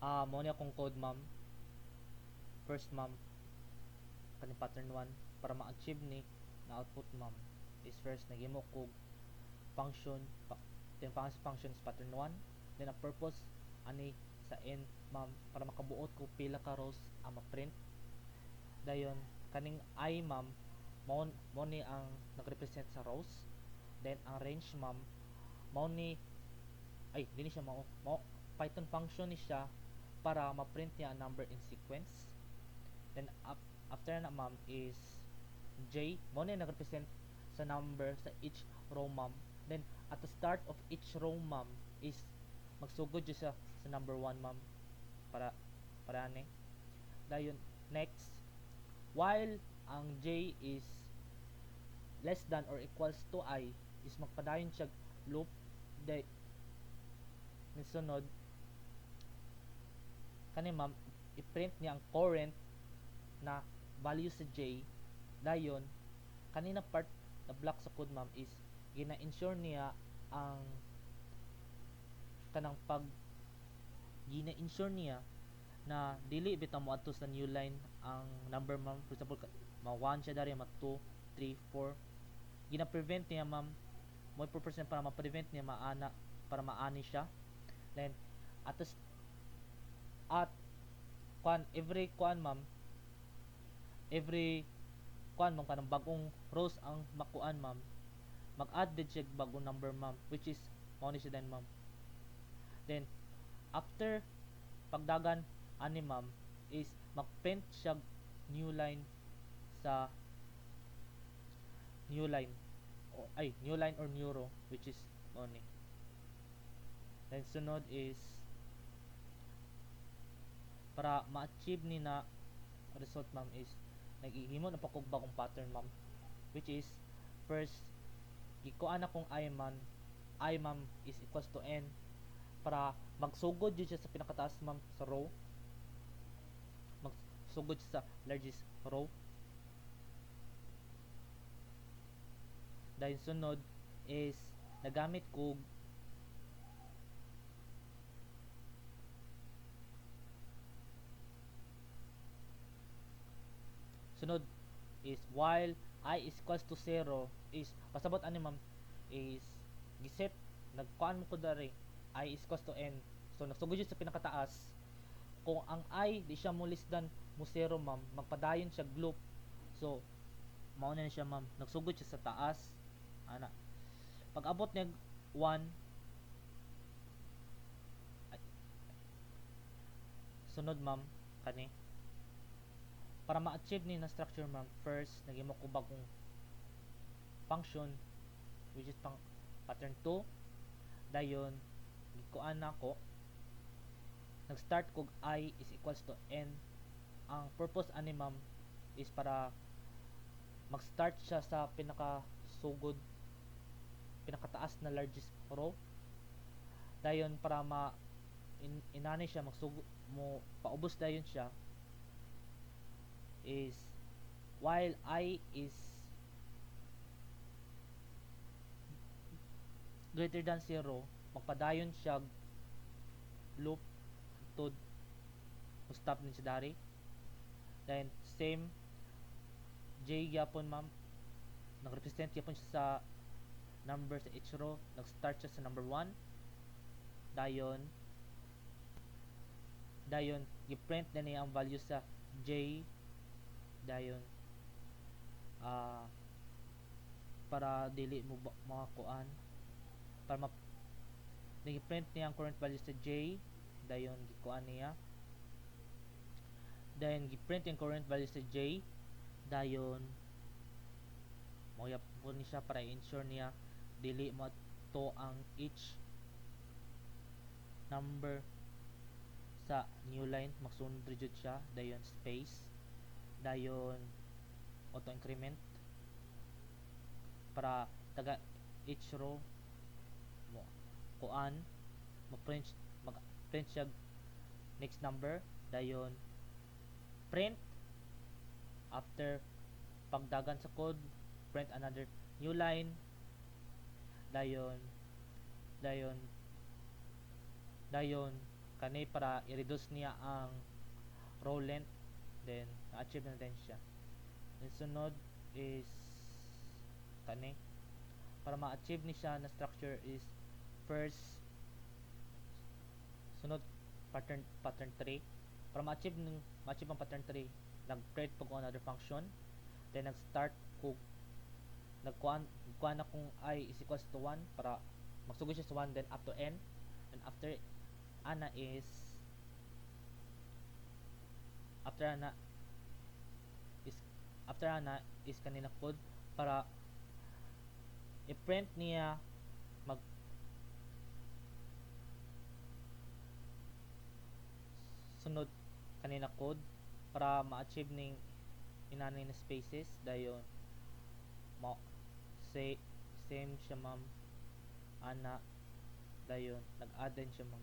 Mo ni akong code ma'am. First ma'am, kaning pattern 1 para ma-achieve ni na output ma'am is first naghimo ko function then function is pattern 1, then ang purpose ani sa end ma'am para makabuot ko pila ka rows ang ma-print. Dayon kaning I ma'am mo ni ang nagrepresent sa rows, then ang range ma'am mo ni dili siya mo Python function ni siya para ma-print niya ang number in sequence. Then after na ma'am is J mo ni nagrepresent sa number sa each row ma'am. Then at the start of each row ma'am is magsugod jud sa number 1 ma'am para ani. Dayon next, while ang J is less than or equals to I is magpadayon siya loop day nisunod kani ma'am i-print niya ang current na value sa J. Dayon kanina part na block sa code ma'am is gina-ensure niya ang kanang gina-ensure niya na dili bitaw mo adto sa new line ang number ma'am. For example ma 1 siya dari, ma 2 3 4, gina-prevent niya ma'am mo purpose para ma-prevent niya para maani siya. Then at every ma'am kanang bagong rows ang makuan ma'am, mag-add din siya bagong number ma'am, which is mao ni siya din ma'am. Then after pagdagan ani ma'am is mag-print siya new line sa new line or new row, which is mao ni. Then sunod is para ma-achieve ni na result ma'am is naghihimo na pa kog bagong pattern ma'am, which is first gikuan akong I ma'am is equals to n para magsugod jud siya sa pinakataas ma'am sa row, magsugod siya sa largest row. Dahil sunod is nagamit ko sunod is while I is equals to 0 is pasabot ani ma'am is giset nagkuan mo ko dari I is equals to n, so nagsugod yun sa pinakataas. Kung ang I di siya mo less than mo 0 ma'am, magpadayon siya loop, so mao na siya ma'am nagsugod siya sa taas ana. Pag abot niya 1 sunod ma'am kani para ma-achieve ni na structure ma'am, first naghimo ko bagong function which is pattern 2. Dayon gikuan nako nag-start kog I is equals to n. Ang purpose ani ma'am is para mag-start siya sa pinakataas na largest row. Dayon para inani siya mo paubos dayon siya is while I is greater than 0, magpadayon siya loop to stop din siya dari. Then same J gyapon ma'am, nag-represent gyapon siya sa number sa each row, nag-start siya sa number 1. Dayon gi-print na niya ang value sa J. Dayon para dili mo makakuan para gi-print niya ang current value sa J. Dayon gikuan niya, then gi-print yung current value sa J. Dayon moya po ni siya para i-ensure niya dili mo to ang each number sa new line, magsunod jud siya. Dayon space, dayon auto increment para taga each row mo kuan mag-print siya next number. Dayon print after pagdagan sa code, print another new line. Dayon kani para i-reduce niya ang row length, then na-achieve na din siya. Then sunod is kani para ma-achieve ni siya na structure is first sunod pattern 3 para ma-achieve ang pattern 3 nag-create po ko another function, then nag-start ko nagkuha na kung I is equals to 1 para magsugod siya sa 1 then up to n, and after ana is after ana is kanina code para i-print niya mag sunod kanina code para ma-achieve ning inani na spaces dayon say same siya ma'am ana dayon nag-add din siya ma'am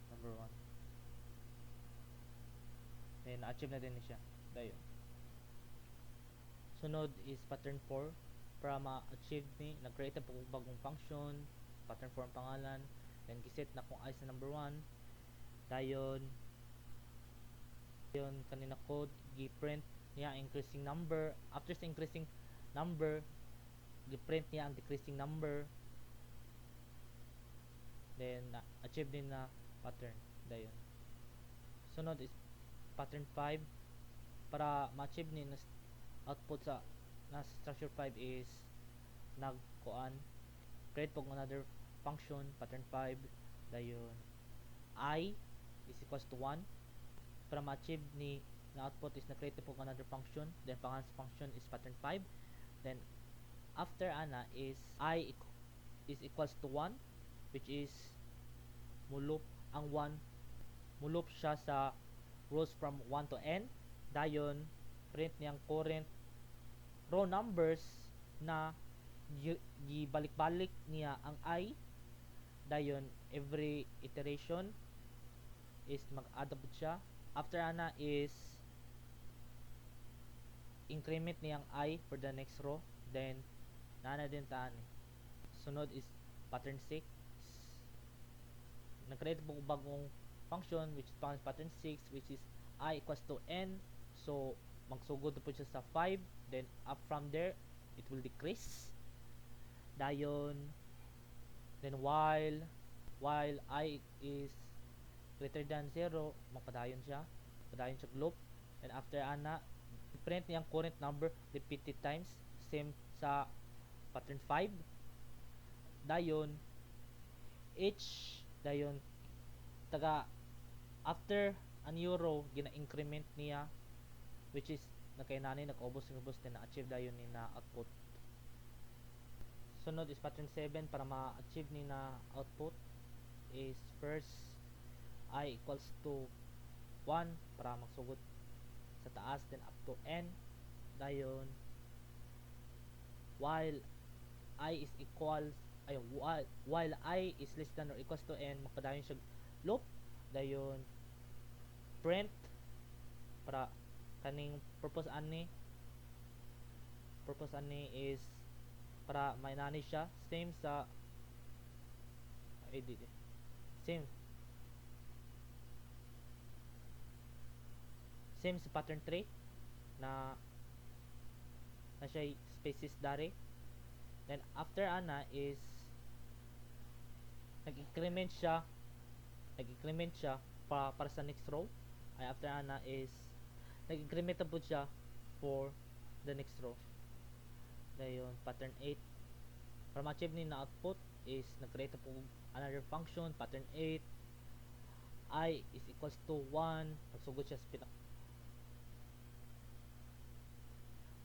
number 1 then na-achieve na din siya dayon sunod is pattern 4 para ma-achieve ni nag-create po bagong function pattern 4 ang pangalan, then giset na kung I sa number 1 dayon kanina code gi-print niya increasing number, after sa increasing number gi-print niya ang decreasing number, then achieve din na pattern dayon sunod is pattern 5 para ma-achieve ni na output sa na structure 5 is nagkuan create pog another function pattern 5 dayon I is equals to 1 para ma-achieve ni na output is na-create po another function, then pangalan sa function is pattern 5, then after ana is I is equals to 1 which is muloop ang 1 muloop siya sa rows from 1 to n dayon print niyang current row numbers na gibalik-balik niya ang I dayon every iteration is mag-add up siya. After ana is increment niyang I for the next row, then nana din taan sunod is pattern 6 nag-create po bagong function which is pattern 6 which is I equals to n, so magsugod po siya sa 5, then up from there it will decrease dayon then while I is greater than 0 magpadayon siya loop, and after ana print niyang current number repeated times same sa pattern 5 dayon each dayon taga after a new row gina-increment niya which is nagkainani nag-ubos din na-achieve dayon ni na output. Sunod is pattern 7 para ma-achieve ni na output is first I equals to 1 para magsugod sa taas, then up to n dayon while I is equals while I is less than or equals to n makadayon siya loop dayon print para kaning purpose ani is para mainani siya same sa same sa pattern 3 na siya spaces dari, then after ana is nag-increment siya para sa next row, ay after ana is nag-increment po siya for the next row dayon pattern 8 para ma-achieve ni na output is nag-create po another function pattern 8 I is equals to 1 nagsugod siya sa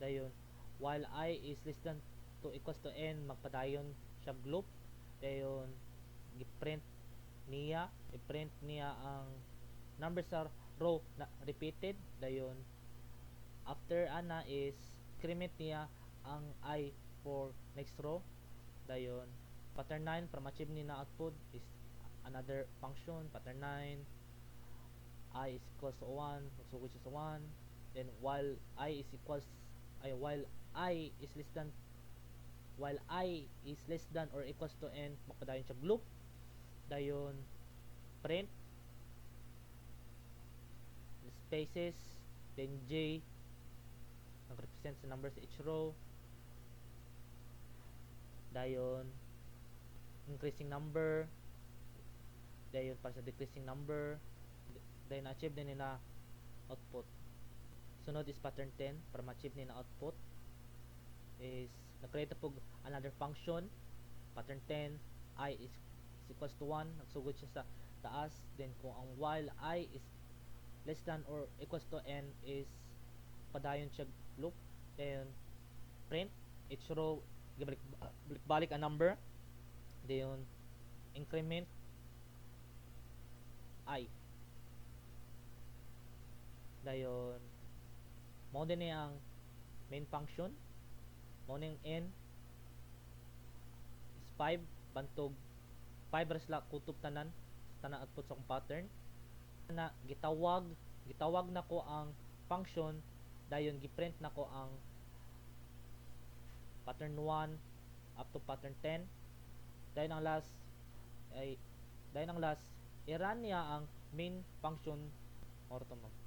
dayon while I is less than to equals to n magpadayon siya loop dayon i-print niya ang number sa row na repeated dayon after ana is increment niya ang I for next row dayon pattern 9 para ma-achieve ni na output is another function pattern 9 I is equals to 1 magsugod siya sa 1, then while I is less than or equals to n makadayon siya loop dayon print spaces, then J nag-represent sa number sa each row, dayon increasing number, dayon para sa decreasing number, dayon na-achieve din na output. Sunod is pattern 10 para ma-achieve ni na output is nag-create po another function pattern 10 I is equals to 1, nagsugod siya sa taas, then kung ang while I is less than or equals to n is padayon siya loop, then print each row balik a number, then increment I, dayon mao din ang main function, mao ning n is 5 bantog 5 ras la kutob tanan output sa akong pattern na gitawag na ko ang function, dayon giprint na ko ang pattern 1 up to pattern 10, dayon ang last i-run niya ang main function orto ma'am.